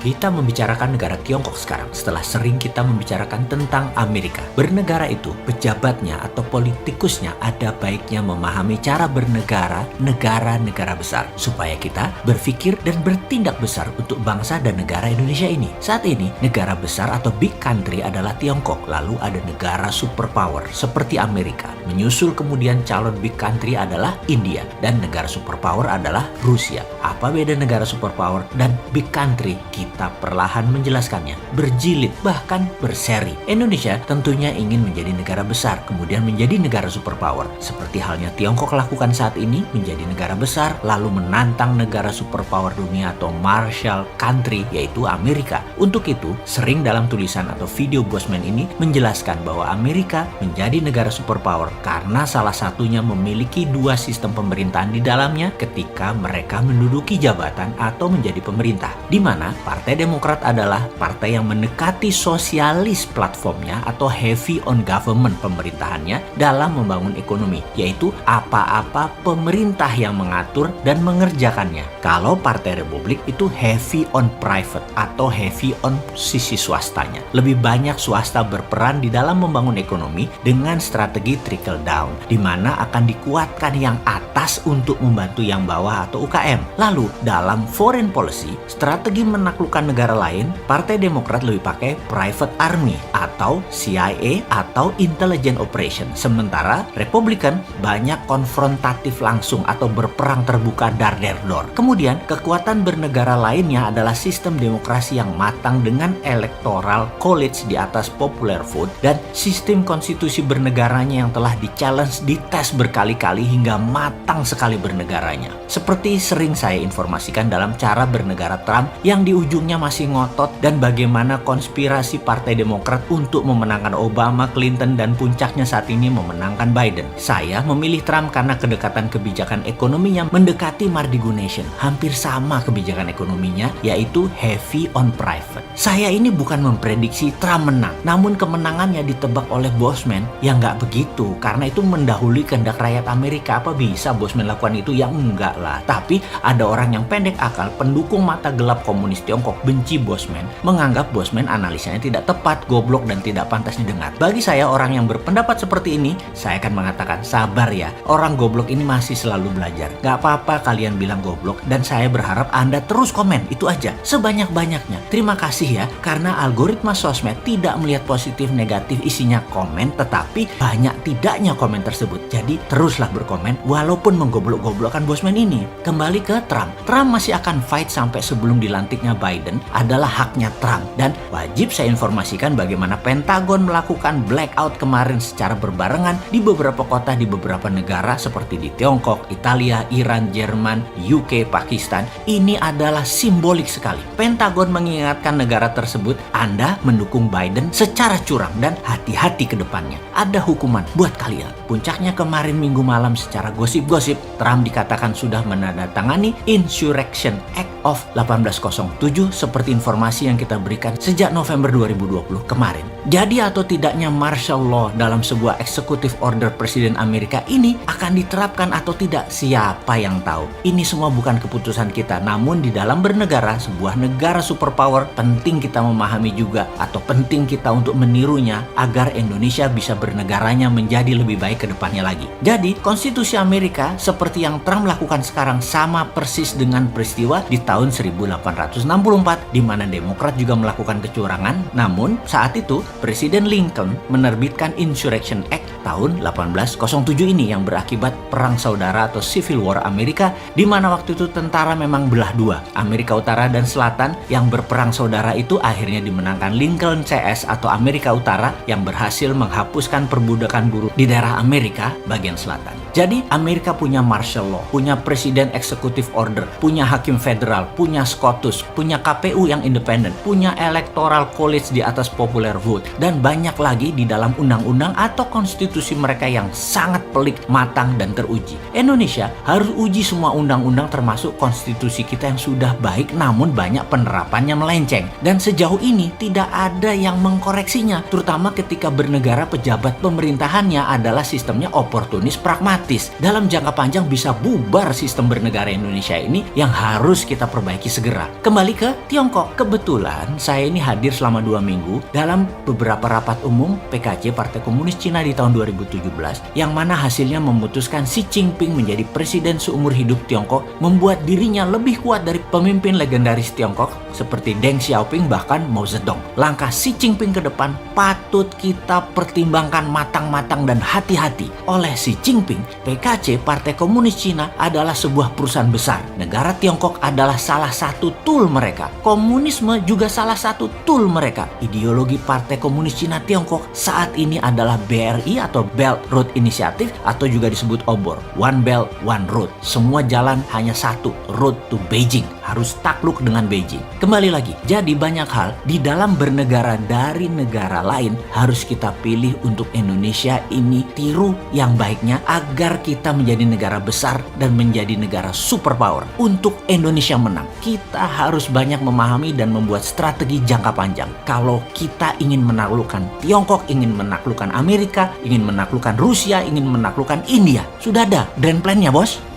Kita membicarakan negara Tiongkok sekarang setelah sering kita membicarakan tentang Amerika. Bernegara itu, pejabatnya atau politikusnya ada baiknya memahami cara bernegara negara-negara besar supaya kita berpikir dan bertindak besar untuk bangsa dan negara Indonesia ini. Saat ini, negara besar atau big country adalah Tiongkok, lalu ada negara superpower seperti Amerika. Menyusul kemudian calon big country adalah India dan negara superpower adalah Rusia. Apa beda negara superpower dan big country? Kita perlahan menjelaskannya, berjilid bahkan berseri. Indonesia tentunya ingin menjadi negara besar, kemudian menjadi negara superpower. Seperti halnya Tiongkok lakukan saat ini, menjadi negara besar, lalu menantang negara superpower dunia atau Marshall Country, yaitu Amerika. Untuk itu, sering dalam tulisan atau video Bosman ini menjelaskan bahwa Amerika menjadi negara superpower karena salah satunya memiliki dua sistem pemerintahan di dalamnya ketika mereka menduduki jabatan atau menjadi pemerintah, di mana Partai Demokrat adalah partai yang mendekati sosialis platformnya atau heavy on government pemerintahannya dalam membangun ekonomi, yaitu apa-apa pemerintah yang mengatur dan mengerjakannya. Kalau Partai Republik itu heavy on private atau heavy on sisi swastanya. Lebih banyak swasta berperan di dalam membangun ekonomi dengan strategi trickle down, di mana akan dikuatkan yang atas untuk membantu yang bawah atau UKM. Lalu dalam foreign policy, strategi menaklukkan negara lain, Partai Demokrat lebih pakai private army atau CIA atau intelligence operation. Sementara Republikan banyak konfrontatif langsung atau berperang terbuka dar der dor. Kemudian kekuatan bernegara lainnya adalah sistem demokrasi yang matang dengan electoral college di atas popular vote dan sistem konstitusi bernegaranya yang telah di-challenge, dites berkali-kali hingga matang sekali bernegaranya. Seperti sering saya informasikan dalam cara bernegara Trump yang di ujungnya masih ngotot dan bagaimana konspirasi Partai Demokrat untuk memenangkan Obama, Clinton, dan puncaknya saat ini memenangkan Biden. Saya memilih Trump karena kedekatan kebijakan ekonominya mendekati Mardigu Nation. Hampir sama kebijakan ekonominya, yaitu heavy on private. Saya ini bukan memprediksi Trump menang, namun kemenangannya ditebak oleh Bosman yang nggak begitu, karena itu mendahului kehendak rakyat Amerika. Apa bisa Bosman lakukan itu? Ya enggak lah. Tapi ada orang yang pendek akal, pendukung mata gelap komunis Tiongkok, benci Bosman, menganggap Bosman analisanya tidak tepat, goblok, dan tidak pantas didengar. Bagi saya, orang yang berpendapat seperti ini, saya akan mengatakan, sabar ya, orang goblok ini masih selalu belajar. Gak apa-apa kalian bilang goblok, dan saya berharap Anda terus komen, itu aja, sebanyak-banyaknya. Terima kasih ya, karena algoritma sosmed tidak melihat positif negatif isinya komen, tetapi banyak tidaknya komen tersebut. Jadi teruslah berkomen, walaupun menggoblok-goblokkan Bosman ini. Kembali ke Trump. Trump masih akan fight sampai sebelum dilantiknya Biden, adalah haknya Trump. Dan wajib saya informasikan bagaimana Pentagon melakukan blackout kemarin secara berbarengan di beberapa kota di beberapa negara seperti di Tiongkok, Italia, Iran, Jerman, UK, Pakistan. Ini adalah simbolik sekali. Pentagon mengingatkan negara tersebut, Anda mendukung Biden secara curang dan hati-hati ke depannya. Ada hukuman buat kalian. Puncaknya kemarin Minggu malam secara gosip-gosip, Trump dikatakan sudah menandatangani Insurrection Act of 1807 seperti informasi yang kita berikan sejak November 2020 kemarin. Jadi atau tidaknya martial law dalam sebuah executive order Presiden Amerika ini akan diterapkan atau tidak, siapa yang tahu. Ini semua bukan keputusan kita, namun di dalam bernegara, sebuah negara superpower, penting kita memahami juga atau penting kita untuk menirunya agar Indonesia bisa bernegaranya menjadi lebih baik ke depannya lagi. Jadi konstitusi Amerika seperti yang Trump lakukan sekarang sama persis dengan peristiwa di tahun 1864 di mana Demokrat juga melakukan kecurangan. Namun saat itu Presiden Lincoln menerbitkan Insurrection Act tahun 1807 ini yang berakibat perang saudara atau Civil War Amerika, di mana waktu itu tentara memang belah dua, Amerika Utara dan Selatan. Yang berperang saudara itu akhirnya dimenangkan Lincoln CS atau Amerika Utara yang berhasil menghapuskan perbudakan buruh di daerah Amerika bagian selatan. Jadi Amerika punya martial law, punya presiden executive order, punya hakim federal, punya SCOTUS, punya KPU yang independen, punya electoral college di atas popular vote, dan banyak lagi di dalam undang-undang atau konstitusi mereka yang sangat pelik, matang, dan teruji. Indonesia harus uji semua undang-undang termasuk konstitusi kita yang sudah baik, namun banyak penerapannya melenceng. Dan sejauh ini tidak ada yang mengkoreksinya, terutama ketika bernegara pejabat pemerintahannya adalah sistemnya oportunis pragmatis. otomatis dalam jangka panjang bisa bubar sistem bernegara Indonesia ini yang harus kita perbaiki segera. Kembali ke Tiongkok. Kebetulan saya ini hadir selama 2 minggu dalam beberapa rapat umum PKC Partai Komunis Cina di tahun 2017 yang mana hasilnya memutuskan Xi Jinping menjadi presiden seumur hidup Tiongkok, membuat dirinya lebih kuat dari pemimpin legendaris Tiongkok seperti Deng Xiaoping bahkan Mao Zedong. Langkah Xi Jinping ke depan patut kita pertimbangkan matang-matang dan hati-hati. Oleh Xi Jinping, PKC Partai Komunis Cina adalah sebuah perusahaan besar. Negara Tiongkok adalah salah satu tool mereka. Komunisme juga salah satu tool mereka. Ideologi Partai Komunis Cina Tiongkok saat ini adalah BRI atau Belt Road Initiative atau juga disebut OBOR, One Belt One Road. Semua jalan hanya satu, road to Beijing. Harus takluk dengan Beijing. Kembali lagi, jadi banyak hal di dalam bernegara dari negara lain harus kita pilih untuk Indonesia ini tiru yang baiknya agar kita menjadi negara besar dan menjadi negara superpower. Untuk Indonesia menang, kita harus banyak memahami dan membuat strategi jangka panjang. Kalau kita ingin menaklukkan Tiongkok, ingin menaklukkan Amerika, ingin menaklukkan Rusia, ingin menaklukkan India, sudah ada grand plan-nya, bos.